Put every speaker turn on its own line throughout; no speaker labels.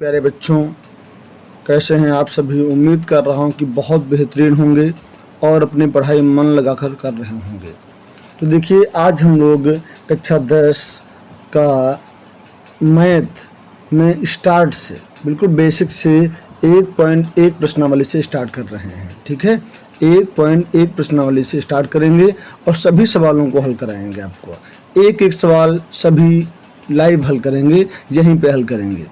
प्यारे बच्चों, कैसे हैं आप सभी। उम्मीद कर रहा हूं कि बहुत बेहतरीन होंगे और अपनी पढ़ाई मन लगाकर कर रहे होंगे। तो देखिए, आज हम लोग कक्षा 10 का मैथ में स्टार्ट से बिल्कुल बेसिक से 1.1 प्रश्नावली से स्टार्ट कर रहे हैं। ठीक है, 1.1 प्रश्नावली से स्टार्ट करेंगे और सभी सवालों को हल कराएंगे। आपको एक एक सवाल सभी लाइव हल करेंगे, यहीं पे हल करेंगे।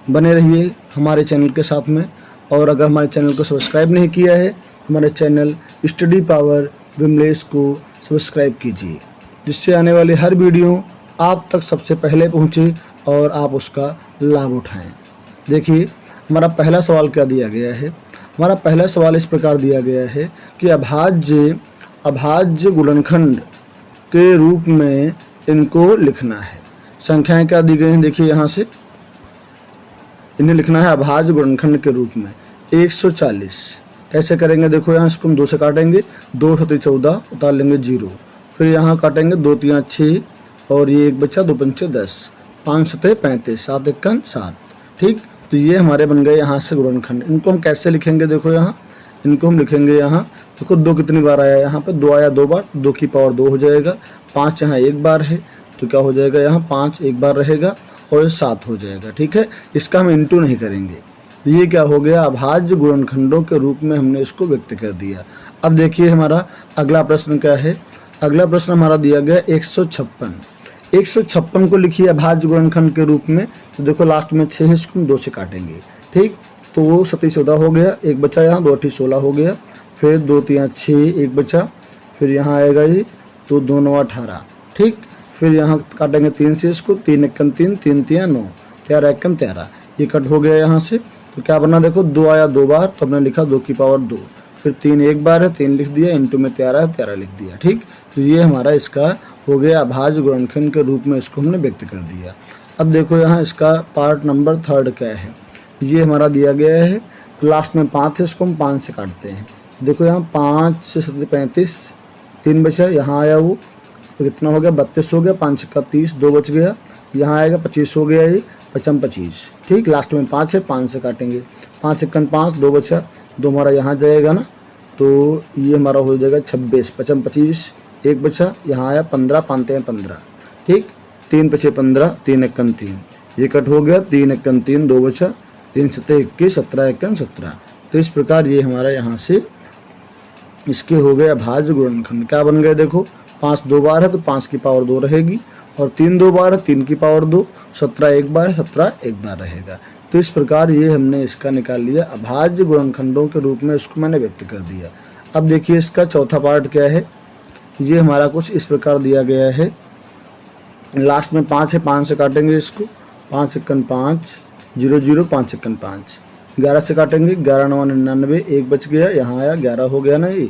बने रहिए हमारे चैनल के साथ में। और अगर हमारे चैनल को सब्सक्राइब नहीं किया है, हमारे चैनल स्टडी पावर विमलेश को सब्सक्राइब कीजिए, जिससे आने वाली हर वीडियो आप तक सबसे पहले पहुंचे और आप उसका लाभ उठाएं। देखिए, हमारा पहला सवाल क्या दिया गया है। हमारा पहला सवाल इस प्रकार दिया गया है कि अभाज्य गुणनखंड के रूप में इनको लिखना है। संख्याएं क्या दी गई हैं, देखिए यहाँ से इन्हें लिखना है अभाज्य गुणनखंड के रूप में 140। कैसे करेंगे, देखो यहाँ इसको हम 2 से काटेंगे, 2 × 14 उतार लेंगे 0, फिर यहाँ काटेंगे 2 × 3 = 6 और ये 1 बचा, 2 × 5 = 10, 5 × 7 = 35, 7 × 1 = 7। ठीक, तो ये हमारे बन गए यहाँ से गुणनखंड। इनको हम कैसे लिखेंगे, देखो यहाँ इनको हम लिखेंगे, यहाँ देखो 2 कितनी बार आया, यहाँ पे 2 आया 2 बार, 2 की पावर 2 हो जाएगा। 5 यहाँ 1 बार है तो क्या हो जाएगा, यहाँ 5 1 बार रहेगा और 7 हो जाएगा। ठीक है, इसका हम इंटू नहीं करेंगे। ये क्या हो गया, अभाज्य गुणनखंडों के रूप में हमने इसको व्यक्त कर दिया। अब देखिए हमारा अगला प्रश्न क्या है। अगला प्रश्न हमारा दिया गया 156। 156 को लिखिए अभाज्य गुणनखंड के रूप में। तो देखो लास्ट में 6 है, इसको हम 2 से काटेंगे। ठीक, तो वो 7 × 14 हो गया, 1 बचा, यहाँ 2 × 8 = 16 हो गया, फिर 2 × 3 = 6, 1 बचा, फिर यहाँ आएगा ये तो 2 × 9 = 18। ठीक, फिर यहाँ काटेंगे 3 से इसको, 3 × 1 = 3, 3 × 3 = 9, 13 × 1 = 13। ये कट हो गया यहाँ से। तो क्या बना, देखो 2 आया 2 बार तो हमने लिखा 2 की पावर 2, फिर 3 1 बार है 3 लिख दिया, इंटू में 13 है 13 लिख दिया। ठीक, तो ये हमारा इसका हो गया अभाज्य गुणनखंड के रूप में इसको हमने व्यक्त कर दिया। अब देखो यहाँ इसका पार्ट नंबर 3 क्या है, ये हमारा दिया गया है। लास्ट में 5 है, इसको हम 5 से काटते हैं। देखो यहाँ 5 से 7 = 35, 3 बचा, यहाँ आया वो तो कितना हो गया, 32 हो गया, 5 × 30, 2 बच गया, यहाँ आएगा 25 हो गया, ये 55 25। ठीक, लास्ट में 5 है, 5 से काटेंगे, 5 × 1 = 5, 2 बचा, 2 हमारा यहाँ जाएगा ना, तो ये हमारा हो जाएगा 26, 55 25, 1 बचा, यहाँ आया 15, 5 × 3 = 15। ठीक, 3 × 5 = 15, 3 × 1 = 3, ये कट हो गया, 3 × 1 = 3, 2 बचा, 3 × 7 = 21, 17 × 1 = 17। तो इस प्रकार ये हमारा यहाँ से इसके हो गए अभाज्य गुणनखंड। क्या बन गए, देखो 5 2 बार है तो 5 की पावर 2 रहेगी, और 3 2 बार है 3 की पावर 2, 17 1 बार है 17 1 बार रहेगा। तो इस प्रकार ये हमने इसका निकाल लिया, अभाज्य गुणनखंडों के रूप में इसको मैंने व्यक्त कर दिया। अब देखिए इसका चौथा पार्ट क्या है। ये हमारा कुछ इस प्रकार दिया गया है। लास्ट में 5 है, 5 से काटेंगे इसको, 5 × 1 = 5, 0 0, 5 × 1 = 5, 11 से काटेंगे, 11 9 = 99, 1 बच गया, यहाँ आया 11 हो गया ना ये,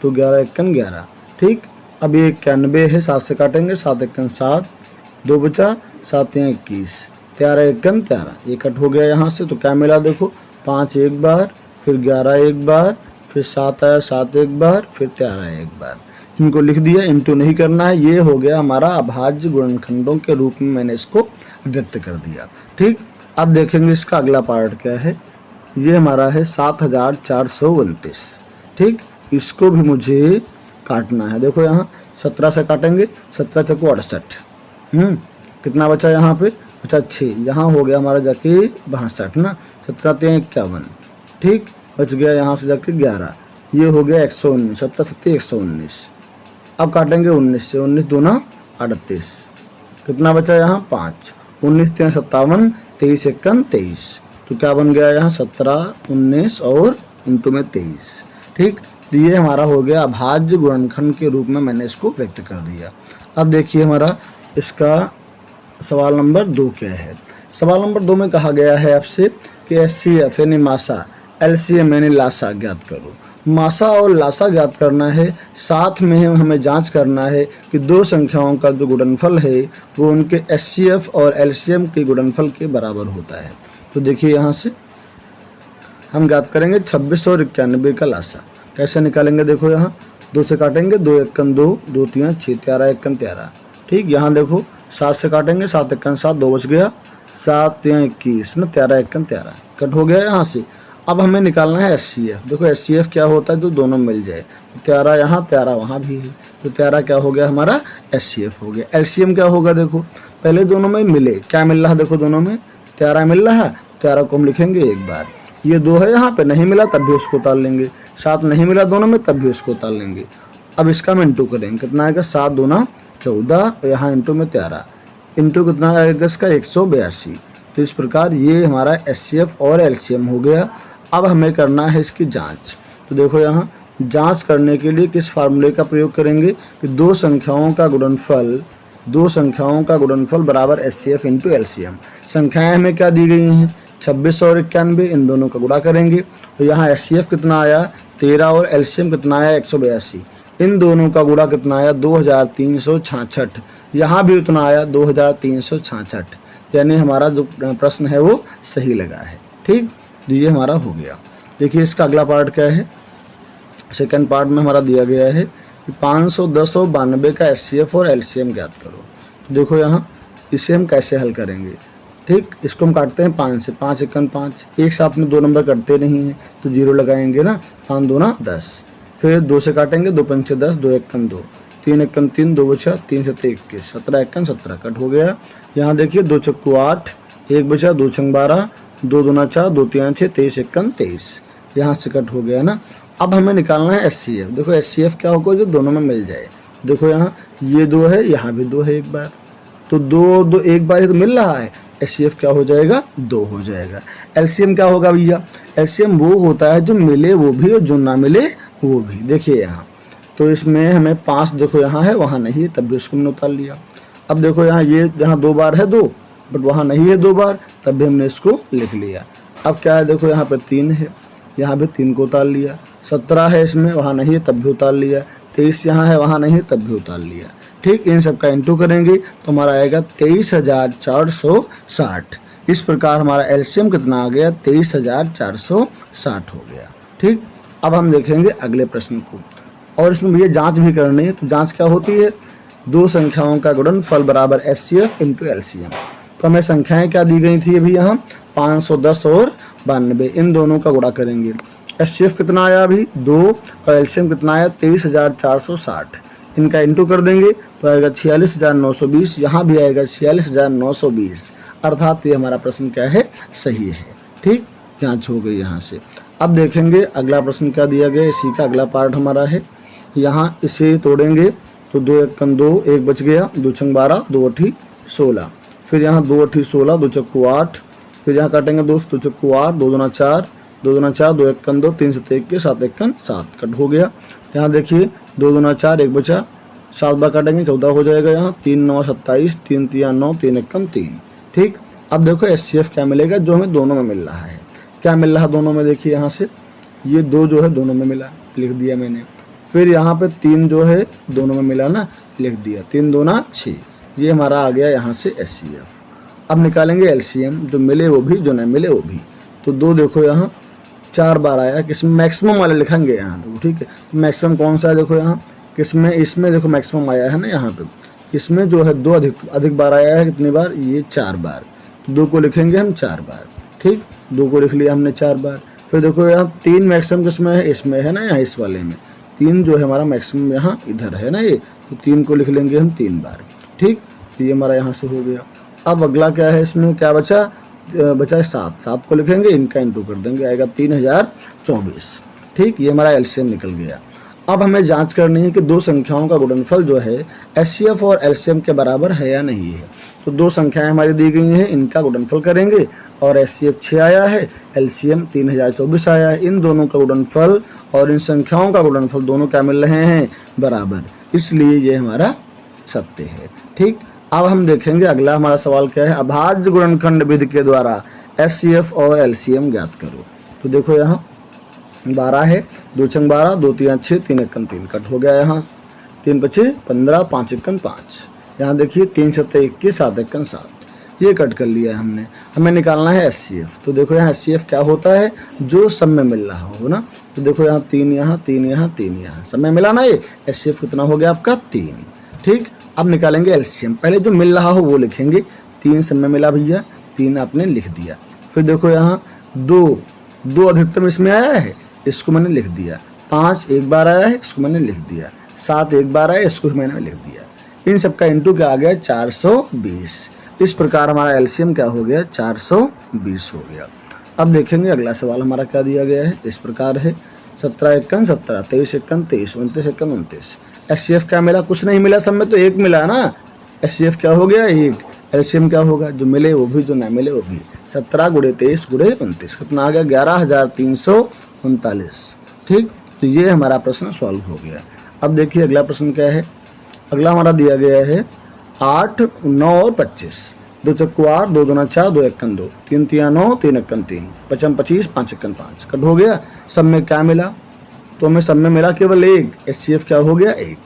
तो 11 1 = 11। ठीक, अब ये 91 है, 7 से काटेंगे, 7 1 = 7, 2 बचा, 7 3 = 21, 13 1 = 13, ये कट हो गया यहाँ से। तो क्या मिला, देखो 5 1 बार, फिर 11 1 बार, फिर 7 आया 7 1 बार, फिर 13 1 बार। इनको लिख दिया, इंटू नहीं करना है। ये हो गया हमारा अभाज्य गुणनखंडों के रूप में मैंने इसको व्यक्त कर दिया। ठीक, अब देखेंगे इसका अगला पार्ट क्या है। ये हमारा है 7429। ठीक, इसको भी मुझे काटना है। देखो यहाँ 17 से काटेंगे, 17 × 4 = 68। कितना बचा, यहाँ पे बचा 6, यहाँ हो गया हमारा जाके 62 ना, 17 3 = 51। ठीक, बच गया यहाँ से जाके 11, ये हो गया 119, 17 7 = 119। अब काटेंगे 19 से, 19 दूना 38, कितना बचा यहाँ 5, 19 3 = 57, 23 1 = 23। तो क्या बन गया यहाँ 17 19 और इंटू में 23। ठीक, तो ये हमारा हो गया अभाज्य गुणनखंड के रूप में मैंने इसको व्यक्त कर दिया। अब देखिए हमारा इसका सवाल नंबर 2 क्या है। सवाल नंबर 2 में कहा गया है आपसे कि HCF यानी मासा, LCM यानी लासा ज्ञात करो। मासा और लासा ज्ञात करना है, साथ में हमें जांच करना है कि दो संख्याओं का जो गुणनफल है वो उनके HCF और LCM के गुणनफल के बराबर होता है। तो देखिए यहाँ से हम ज्ञात करेंगे 26 और 91 का लासा। कैसे निकालेंगे, देखो यहाँ 2 से काटेंगे, 2 1 = 2, 2 3 = 6, 13 1 = 13। ठीक, यहाँ देखो 7 से काटेंगे, 7 1 = 7, 2 बच गया, 7 या 21 ना, 13 एकन 13 कट हो गया यहाँ से। अब हमें निकालना है HCF। देखो HCF क्या होता है, जो दोनों मिल जाए। 13 यहाँ 13 वहाँ भी है, तो 13 क्या हो गया हमारा HCF हो गया। LCM क्या होगा, देखो पहले दोनों में मिले, क्या मिल रहा है, देखो दोनों में 13 मिल रहा है, 13 को हम लिखेंगे एक बार। ये 2 है यहाँ पे, नहीं मिला तब भी उसको उतार लेंगे। 7 नहीं मिला दोनों में, तब भी उसको उतार लेंगे। अब इसका हम इंटू करेंगे, कितना आएगा 7 दूना 14, यहाँ इंटू में 13, इंटू कितना आएगा इसका 182। तो इस प्रकार ये हमारा HCF और LCM हो गया। अब हमें करना है इसकी जांच। तो देखो यहाँ जांच करने के लिए किस फार्मूले का प्रयोग करेंगे कि दो संख्याओं का गुणनफल बराबर HCF इंटू LCM। संख्याएं हमें क्या दी गई हैं, 26 और 91, इन दोनों का गुणा करेंगे। तो यहाँ HCF कितना आया 13 और LCM कितना आया 182, इन दोनों का गुणा कितना आया 2366, यहाँ भी उतना आया 2366, यानी हमारा जो प्रश्न है वो सही लगा है। ठीक, तो ये हमारा हो गया। देखिए इसका अगला पार्ट क्या है, सेकंड पार्ट में हमारा दिया गया है कि 510 और 92 का HCF और LCM ज्ञात करो। तो देखो यहाँ इसे हम कैसे हल करेंगे। ठीक, इसको हम काटते हैं 5 से, 5 एकन 5, एक साथ में 2 नंबर करते नहीं हैं तो 0 लगाएंगे ना, 5 दूना 10, फिर 2 से काटेंगे, 2 पंचे 10, 2 एकन 2, 3 एकन 3, 2 बचा, 3 से 21, 17 एकन 17 कट हो गया। यहाँ देखिए 2 चक्कू 8, 1 बचा, 2 छंग 12, 2 दूना 4, 2 3 6, 23 एकन 23, यहाँ से कट हो गया ना। अब हमें निकालना है HCF। देखो HCF क्या होगा, जो दोनों में मिल जाए। देखो यहाँ ये 2 है, यहाँ भी 2 है एक बार, तो 2 एक बार ही तो मिल रहा है, HCF क्या हो जाएगा 2 हो जाएगा। LCM क्या होगा भैया, LCM वो होता है जो मिले वो भी और जो ना मिले वो भी। देखिए यहाँ तो इसमें हमें 5 देखो यहाँ है, वहाँ नहीं है, तब भी उसको हमने उतार लिया। अब देखो यहाँ ये जहाँ 2 बार है 2, बट वहाँ नहीं है 2 बार, तब भी हमने इसको लिख लिया। अब क्या है, देखो यहाँ पे 3 है, यहाँ भी 3 को उतार लिया। 17 है इसमें, वहाँ नहीं है तब भी उतार लिया। 23 यहाँ है, वहाँ नहीं है तब भी उतार लिया। ठीक, इन सब का इंटू करेंगे तो हमारा आएगा 23,460। इस प्रकार हमारा LCM कितना आ गया 23,460 हो गया। ठीक, अब हम देखेंगे अगले प्रश्न को, और इसमें भैया जांच भी करनी है। तो जांच क्या होती है, दो संख्याओं का गुणनफल बराबर HCF इंटू LCM। तो हमें संख्याएं क्या दी गई थी अभी यहाँ 510 और 92, इन दोनों का गुणा करेंगे। HCF कितना आया अभी 2 और LCM कितना आया 23,460, इनका इंटू कर देंगे तो आएगा 46,920, यहाँ भी आएगा 46,920, अर्थात ये हमारा प्रश्न क्या है सही है। ठीक, जांच हो गई यहाँ से। अब देखेंगे अगला प्रश्न क्या दिया गया, इसी का अगला पार्ट हमारा है। यहाँ इसे तोड़ेंगे तो 2 एकन 2, 1 बच गया, 2 छंग 12, 2 अठी 16, फिर यहाँ 2 अठी 16, 2 चक्कू 8, फिर यहाँ काटेंगे 2 चक्कू 8, 2 दूना 4, 2 दूना 4, 2 एकन 2, 3 से 21, 7 एकन 7 कट हो गया। यहाँ देखिए 2 दूना 4, 1 बचा, 7 बार काटेंगे 14 हो जाएगा। यहाँ 3 9 27, 3 3 9, 3 एकन 3। ठीक, अब देखो HCF क्या मिलेगा, जो हमें दोनों में मिल रहा है। क्या मिल रहा है दोनों में, देखिए यहाँ से ये 2 जो है दोनों में मिला, लिख दिया मैंने। फिर यहाँ पे 3 जो है दोनों में मिला ना, लिख दिया, 3 दूना 6, ये हमारा आ गया यहाँ से HCF। अब निकालेंगे LCM, जो मिले वो भी, जो न मिले वो भी। तो 2 देखो यहाँ 4 बार आया, किसमें मैक्सिमम वाले लिखेंगे यहाँ देखो। ठीक है, तो मैक्सिमम कौन सा है, देखो यहाँ किसमें, इसमें देखो मैक्सिमम आया है ना यहाँ पे, इसमें जो है 2 अधिक बार आया है, कितनी बार, ये 4 बार। तो 2 को लिखेंगे हम 4 बार। ठीक, 2 को लिख लिया हमने 4 बार। फिर देखो यहाँ 3 मैक्सिमम किसमें है, इसमें है ना, यहाँ इस वाले में 3 जो है हमारा मैक्सिमम यहाँ इधर है ना ये, तो 3 को लिख लेंगे हम 3 बार। ठीक, तो ये हमारा यहाँ से हो गया। अब अगला क्या है, इसमें क्या बचा, बचा 7 को लिखेंगे, इनका इंटू कर देंगे, आएगा 3024। ठीक, ये हमारा LCM निकल गया। अब हमें जांच करनी है कि दो संख्याओं का गुणनफल जो है HCF और LCM के बराबर है या नहीं है। तो 2 संख्याएं हमारी दी गई हैं, इनका गुणनफल करेंगे, और HCF 6 आया है, LCM 3024 आया है। इन दोनों का गुणनफल और इन संख्याओं का गुणनफल दोनों क्या मिल रहे हैं, बराबर, इसलिए ये हमारा सत्य है। ठीक, अब हम देखेंगे अगला हमारा सवाल क्या है, अभाज्य गुणनखंड विधि के द्वारा HCF और LCM ज्ञात करो। तो देखो यहाँ 12 है, 2 छंग 12, 2 3 6, 3 एकन 3 कट हो गया। यहाँ 3 बचे 15, 5 एकन 5, यहाँ देखिए 3 7 21, 7 एकन 7, ये कट कर लिया है हमने। हमें निकालना है HCF। तो देखो यहाँ HCF क्या होता है, जो सब में मिल रहा हो ना। तो देखो यहाँ 3 यहाँ, 3 यहाँ, 3 यहाँ, सब में मिला ना, ये HCF कितना हो गया आपका 3। ठीक, अब निकालेंगे LCM। पहले जो मिल रहा हो वो लिखेंगे, 3 सब में मिला भैया, 3 आपने लिख दिया। फिर देखो यहाँ 2 अधिकतम इसमें आया है, इसको मैंने लिख दिया। 5 एक बार आया है, इसको मैंने लिख दिया। 7 एक बार आया, इसको मैंने लिख दिया। इन सब का इंटू क्या आ गया 420। इस प्रकार हमारा एलसीएम क्या हो गया 420 हो गया। अब देखेंगे अगला सवाल हमारा क्या दिया गया है। इस प्रकार है 17 एकन 17, 23 एकन 23, 29 एकन 29। एचसीएफ क्या मिला, कुछ नहीं मिला, सब में तो 1 मिला ना। एचसीएफ क्या हो गया 1। एलसीएम क्या होगा, जो मिले वो भी, जो ना मिले वो भी। 17 × 23 × 29 कितना आ गया 11,339। ठीक, तो ये हमारा प्रश्न सॉल्व हो गया। अब देखिए अगला प्रश्न क्या है। अगला हमारा दिया गया है 8, 9 और 25। 2 चक्कू 8, 2 दूना 4, 2 एकन 2, 3 तिया 9, 3 एकन 3, 5 25, 5 एकन 5। कट हो गया। सब में क्या मिला, तो हमें सब में मिला केवल 1। एचसीएफ क्या हो गया 1।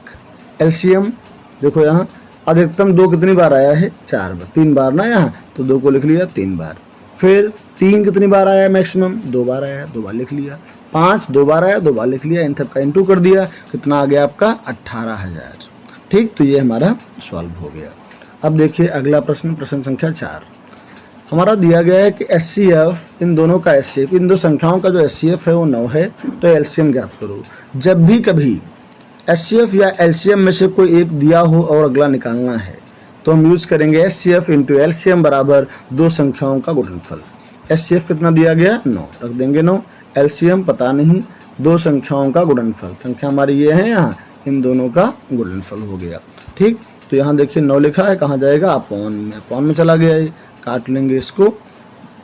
एलसीएम देखो यहाँ अधिकतम 2 कितनी बार आया है 4 बार, 3 बार ना यहाँ, तो 2 को लिख लिया 3 बार। फिर 3 कितनी बार आया मैक्सिमम, 2 बार आया, 2 बार लिख लिया। 5 2 बार आया, 2 बार लिख लिया। इन सब का इंटू कर दिया, कितना आ गया आपका 18,000। ठीक, तो ये हमारा सॉल्व हो गया। अब देखिए अगला प्रश्न, प्रश्न संख्या 4 हमारा दिया गया है कि एचसीएफ, इन दोनों का एचसीएफ, इन दो संख्याओं का जो एचसीएफ है वो 9 है, तो एलसीएम ज्ञात करो। जब भी कभी एचसीएफ या एलसीएम में से कोई एक दिया हो और अगला निकालना है, तो हम यूज करेंगे एचसीएफ इंटू एलसीएम बराबर दो संख्याओं का गुणनफल। एचसीएफ कितना दिया गया 9, रख देंगे 9। एलसीएम पता नहीं, दो संख्याओं का गुणनफल, संख्या हमारी ये है यहाँ, इन दोनों का गुणनफल हो गया। ठीक, तो यहाँ देखिए 9 लिखा है, कहाँ जाएगा अपॉन में, अपॉन में चला गया, काट लेंगे इसको।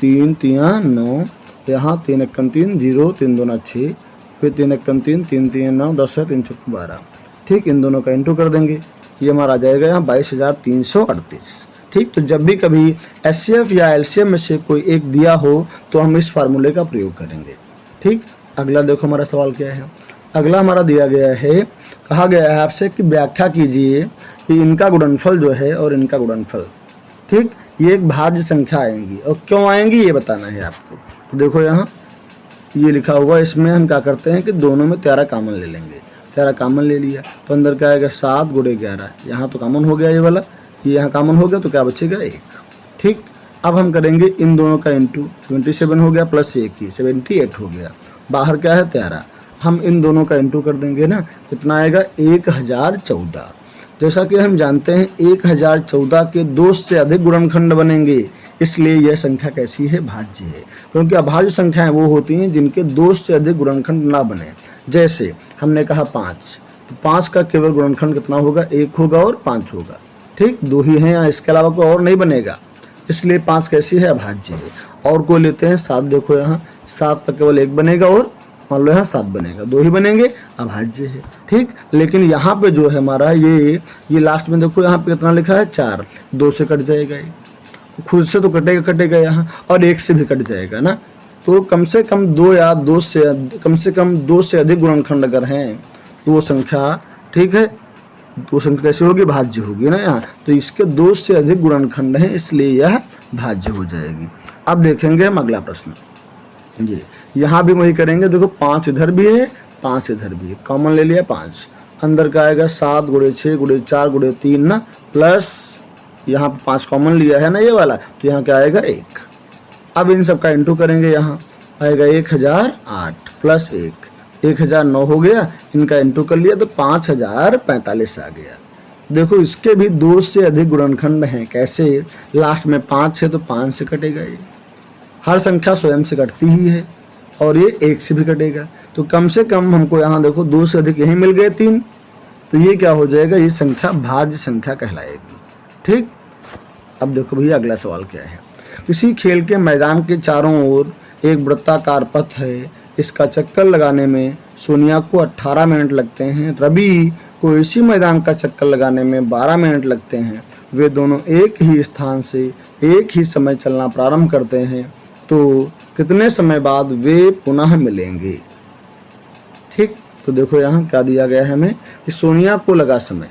3 तिया 9, यहाँ 3 एकन 3, 0 3 दूना 6, फिर 3 एकन 3, 3 तिया 9, 10 है 3 चौक 12। ठीक, इन दोनों का इंटू कर देंगे, ये हमारा आ जाएगा यहाँ 22,338। ठीक, तो जब भी कभी एचसीएफ या एलसीएम में से कोई एक दिया हो तो हम इस फार्मूले का प्रयोग करेंगे। ठीक, अगला देखो हमारा सवाल क्या है। अगला हमारा दिया गया है, कहा गया है आपसे कि व्याख्या कीजिए कि इनका गुणनफल जो है और इनका गुणनफल, ठीक, ये एक भाज्य संख्या आएंगी और क्यों आएंगी ये बताना है आपको। तो देखो यहाँ ये लिखा हुआ, इसमें हम क्या करते हैं कि दोनों में 13 कॉमन ले लेंगे। 13 कॉमन ले लिया तो अंदर क्या आएगा 7 × 11, यहाँ तो कॉमन हो गया ये वाला, ये यहाँ कॉमन हो गया तो क्या बचेगा 1। ठीक, अब हम करेंगे इन दोनों का इंटू, 77 हो गया प्लस 1 ही 78 हो गया, बाहर क्या है 13, हम इन दोनों का इंटू कर देंगे ना, कितना आएगा 1014। जैसा कि हम जानते हैं 1014 के 2 से अधिक गुणनखंड बनेंगे, इसलिए यह संख्या कैसी है भाज्य है, क्योंकि अभाज्य संख्याएं वो होती हैं जिनके 2 से अधिक गुणनखंड ना बने। जैसे हमने कहा 5, तो 5 का केवल गुणनखंड कितना होगा 1 होगा और 5 होगा। ठीक, 2 ही हैं यहाँ, इसके अलावा कोई और नहीं बनेगा, इसलिए 5 कैसी है अभाज्य है। और कोई लेते हैं 7, देखो यहाँ 7 का केवल 1 बनेगा और मान लो यहाँ 7 बनेगा, 2 ही बनेंगे, अभाज्य है। ठीक, लेकिन यहाँ पे जो है हमारा ये लास्ट में देखो यहाँ पे कितना लिखा है 4, 2 से कट जाएगा, ये खुद से तो कटेगा यहाँ, और 1 से भी कट जाएगा ना, तो कम से कम 2 या 2 से कम से कम 2 से अधिक गुणनखंड अगर हैं तो वो संख्या, ठीक है, तो संख्या कैसी होगी भाज्य होगी ना यहाँ, तो इसके 2 से अधिक गुणनखंड हैं, इसलिए यह भाज्य हो जाएगी। अब देखेंगे हम अगला प्रश्न, जी यहाँ भी वही करेंगे। देखो 5 इधर भी है 5 इधर भी है, कॉमन ले लिया 5, अंदर का आएगा 7 × 6 × 4 × 3 ना, प्लस यहाँ 5 कॉमन लिया है ना ये वाला, तो यहाँ क्या आएगा 1। अब इन सब का इंटू करेंगे, यहाँ आएगा 1008 प्लस 1, 1009 हो गया, इनका इंटू कर लिया तो 5045 आ गया। देखो इसके भी 2 से अधिक गुणनखंड हैं, कैसे, लास्ट में 5 है तो 5 से कटेगा, ये हर संख्या स्वयं से कटती ही है, और ये 1 से भी कटेगा, तो कम से कम हमको यहाँ देखो 2 से अधिक यहीं मिल गए 3, तो ये क्या हो जाएगा, ये संख्या भाज्य संख्या कहलाएगी। ठीक, अब देखो भैया अगला सवाल क्या है। किसी खेल के मैदान के चारों ओर एक वृत्ताकार पथ है, इसका चक्कर लगाने में सोनिया को 18 मिनट लगते हैं, रवि को इसी मैदान का चक्कर लगाने में 12 मिनट लगते हैं। वे दोनों एक ही स्थान से एक ही समय चलना प्रारंभ करते हैं, तो कितने समय बाद वे पुनः मिलेंगे। ठीक, तो देखो यहाँ क्या दिया गया है हमें कि सोनिया को लगा समय,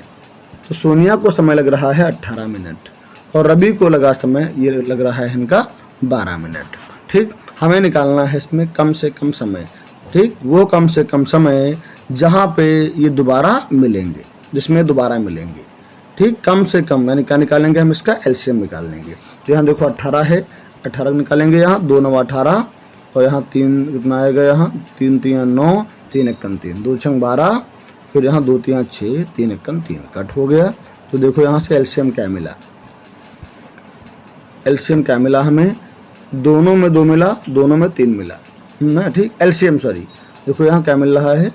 तो सोनिया को समय लग रहा है 18 मिनट और रवि को लगा समय ये लग रहा है इनका 12 मिनट। ठीक, हमें निकालना है इसमें कम से कम समय। ठीक, वो कम से कम समय जहाँ पे ये दोबारा मिलेंगे, जिसमें दोबारा मिलेंगे। ठीक, कम से कम यानी क्या निकालेंगे हम, इसका एलसीएम निकाल लेंगे। तो यहाँ देखो 18 है, 18 निकालेंगे यहाँ, 2 9 18 और यहाँ 3 कितना आएगा, यहाँ 3 3 9, 3 1 3, 2 6 12, फिर यहाँ 2 3 6, 3 1 3 कट हो गया। तो देखो यहाँ से एलसीएम क्या मिला, एलसीएम क्या मिला हमें, दोनों में 2 मिला, दोनों में 3 मिला ना, ठीक। एलसीएम सॉरी, देखो यहाँ क्या मिल रहा है,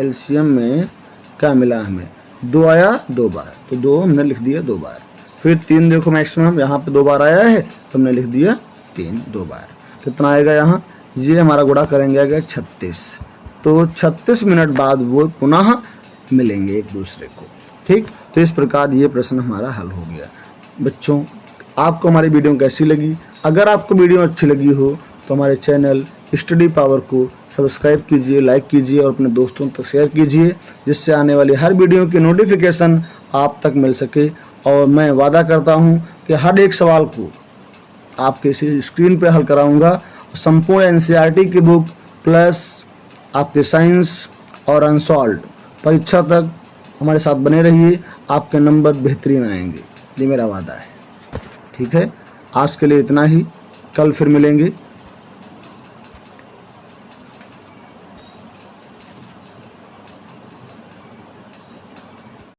एलसीएम में क्या मिला हमें, 2 आया 2 बार, तो 2 हमने लिख दिया 2 बार। फिर 3 देखो मैक्सिमम यहाँ पे 2 बार आया है तो हमने लिख दिया 3 2 बार। कितना आएगा यहाँ, ये हमारा गुणा करेंगे आएगा 36। तो 36 मिनट बाद वो पुनः मिलेंगे एक दूसरे को, ठीक। तो इस प्रकार ये प्रश्न हमारा हल हो गया। बच्चों, आपको हमारी वीडियो कैसी लगी? अगर आपको वीडियो अच्छी लगी हो तो हमारे चैनल स्टडी पावर को सब्सक्राइब कीजिए, लाइक कीजिए और अपने दोस्तों तक शेयर कीजिए, जिससे आने वाली हर वीडियो की नोटिफिकेशन आप तक मिल सके। और मैं वादा करता हूं कि हर एक सवाल को आपके इसी स्क्रीन पे हल कराऊंगा। संपूर्ण एनसीईआरटी की बुक प्लस आपके साइंस और अनसॉल्व्ड परीक्षा तक हमारे साथ बने रहिए, आपके नंबर बेहतरीन आएंगे, ये मेरा वादा है, ठीक है। आज के लिए इतना ही, कल फिर मिलेंगे।